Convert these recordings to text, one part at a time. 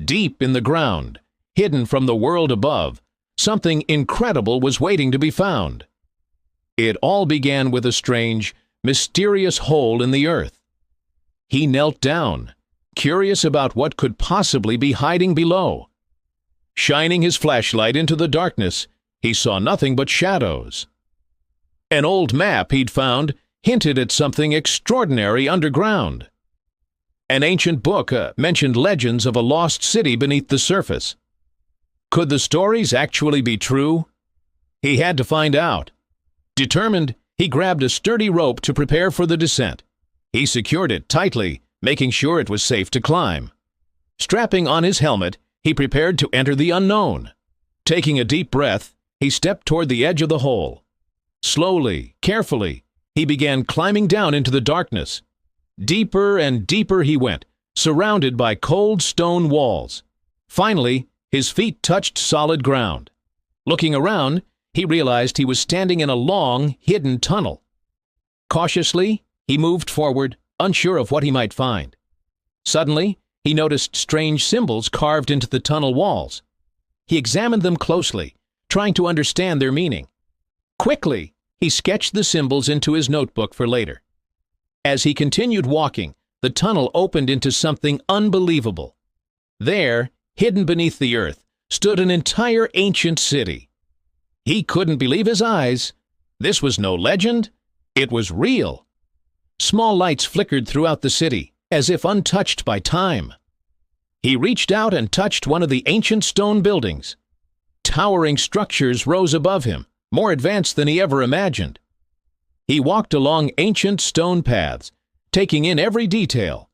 Deep in the ground, hidden from the world above, something incredible was waiting to be found. It all began with a strange, mysterious hole in the earth. He knelt down, curious about what could possibly be hiding below. Shining his flashlight into the darkness, he saw nothing but shadows. An old map he'd found hinted at something extraordinary underground. An ancient book mentioned legends of a lost city beneath the surface. Could the stories actually be true? He had to find out. Determined, he grabbed a sturdy rope to prepare for the descent. He secured it tightly, making sure it was safe to climb. Strapping on his helmet, he prepared to enter the unknown. Taking a deep breath, he stepped toward the edge of the hole. Slowly, carefully, he began climbing down into the darkness. Deeper and deeper he went, surrounded by cold stone walls. Finally, his feet touched solid ground. Looking around, he realized he was standing in a long, hidden tunnel. Cautiously, he moved forward, unsure of what he might find. Suddenly, he noticed strange symbols carved into the tunnel walls. He examined them closely, trying to understand their meaning. Quickly, he sketched the symbols into his notebook for later. As he continued walking, the tunnel opened into something unbelievable. There, hidden beneath the earth, stood an entire ancient city. He couldn't believe his eyes. This was no legend. It was real. Small lights flickered throughout the city, as if untouched by time. He reached out and touched one of the ancient stone buildings. Towering structures rose above him, more advanced than he ever imagined. He walked along ancient stone paths, taking in every detail.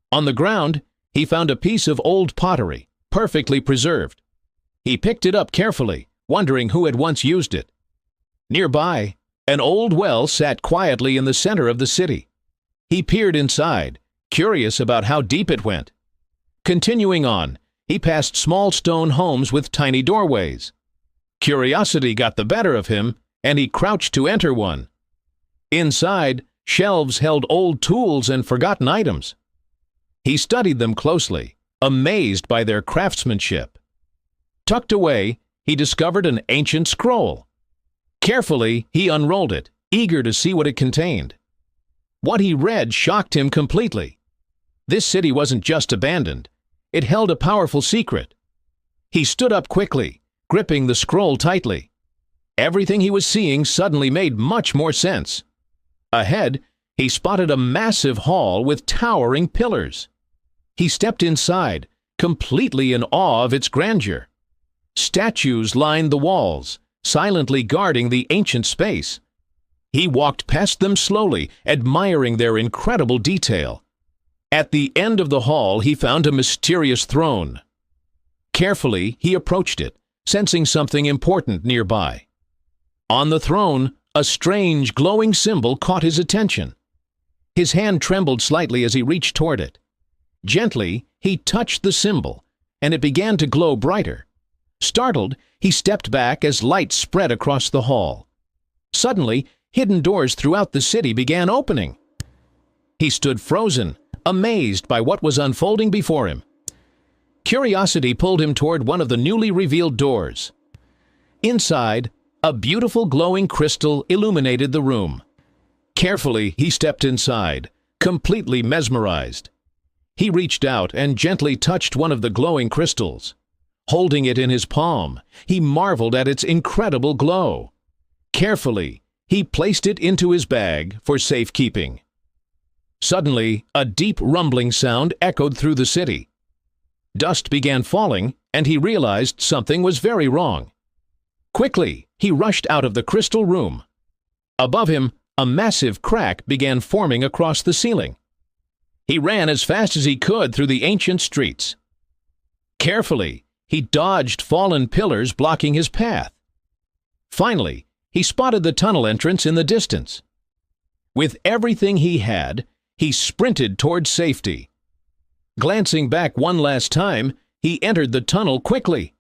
On the ground, he found a piece of old pottery, perfectly preserved. He picked it up carefully, wondering who had once used it. Nearby, an old well sat quietly in the center of the city. He peered inside, curious about how deep it went. Continuing on, he passed small stone homes with tiny doorways. Curiosity got the better of him, and he crouched to enter one. Inside, shelves held old tools and forgotten items. He studied them closely, amazed by their craftsmanship. Tucked away, he discovered an ancient scroll. Carefully, he unrolled it, eager to see what it contained. What he read shocked him completely. This city wasn't just abandoned. It held a powerful secret. He stood up quickly, gripping the scroll tightly. Everything he was seeing suddenly made much more sense. Ahead, he spotted a massive hall with towering pillars. He stepped inside, completely in awe of its grandeur. Statues lined the walls, silently guarding the ancient space. He walked past them slowly, admiring their incredible detail. At the end of the hall, he found a mysterious throne. Carefully, he approached it, sensing something important nearby. On the throne, a strange, glowing symbol caught his attention. His hand trembled slightly as he reached toward it. Gently, he touched the symbol, and it began to glow brighter. Startled, he stepped back as light spread across the hall. Suddenly, hidden doors throughout the city began opening. He stood frozen, amazed by what was unfolding before him. Curiosity pulled him toward one of the newly revealed doors. Inside, a beautiful glowing crystal illuminated the room. Carefully, he stepped inside, completely mesmerized. He reached out and gently touched one of the glowing crystals. Holding it in his palm, he marveled at its incredible glow. Carefully, he placed it into his bag for safekeeping. Suddenly, a deep rumbling sound echoed through the city. Dust began falling, and he realized something was very wrong. Quickly, he rushed out of the crystal room. Above him, a massive crack began forming across the ceiling. He ran as fast as he could through the ancient streets. Carefully, he dodged fallen pillars blocking his path. Finally, he spotted the tunnel entrance in the distance. With everything he had, he sprinted toward safety. Glancing back one last time, he entered the tunnel quickly.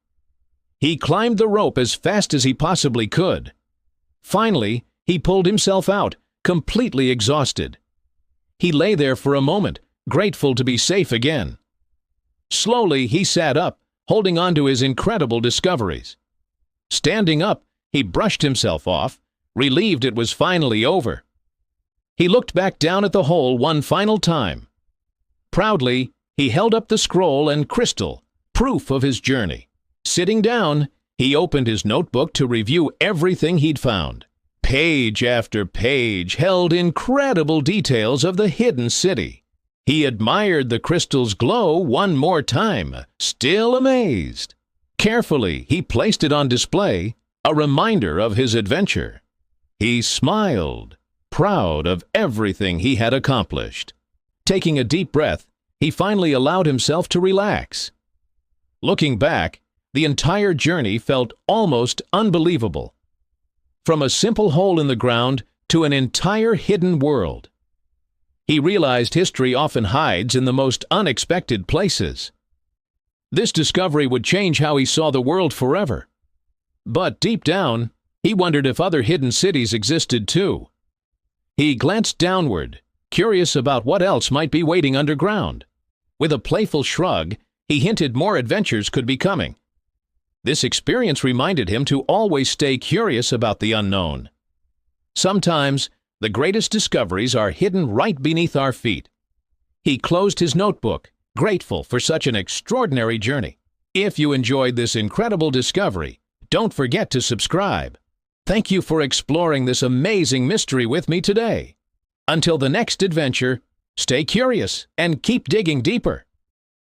He climbed the rope as fast as he possibly could. Finally, he pulled himself out, completely exhausted. He lay there for a moment, grateful to be safe again. Slowly, he sat up, holding on to his incredible discoveries. Standing up, he brushed himself off, relieved it was finally over. He looked back down at the hole one final time. Proudly, he held up the scroll and crystal, proof of his journey. Sitting down, he opened his notebook to review everything he'd found. Page after page held incredible details of the hidden city. He admired the crystal's glow one more time, still amazed. Carefully, he placed it on display, a reminder of his adventure. He smiled, proud of everything he had accomplished. Taking a deep breath, he finally allowed himself to relax. Looking back, the entire journey felt almost unbelievable. From a simple hole in the ground to an entire hidden world. He realized history often hides in the most unexpected places. This discovery would change how he saw the world forever. But deep down, he wondered if other hidden cities existed too. He glanced downward, curious about what else might be waiting underground. With a playful shrug, he hinted more adventures could be coming. This experience reminded him to always stay curious about the unknown. Sometimes, the greatest discoveries are hidden right beneath our feet. He closed his notebook, grateful for such an extraordinary journey. If you enjoyed this incredible discovery, don't forget to subscribe. Thank you for exploring this amazing mystery with me today. Until the next adventure, stay curious and keep digging deeper.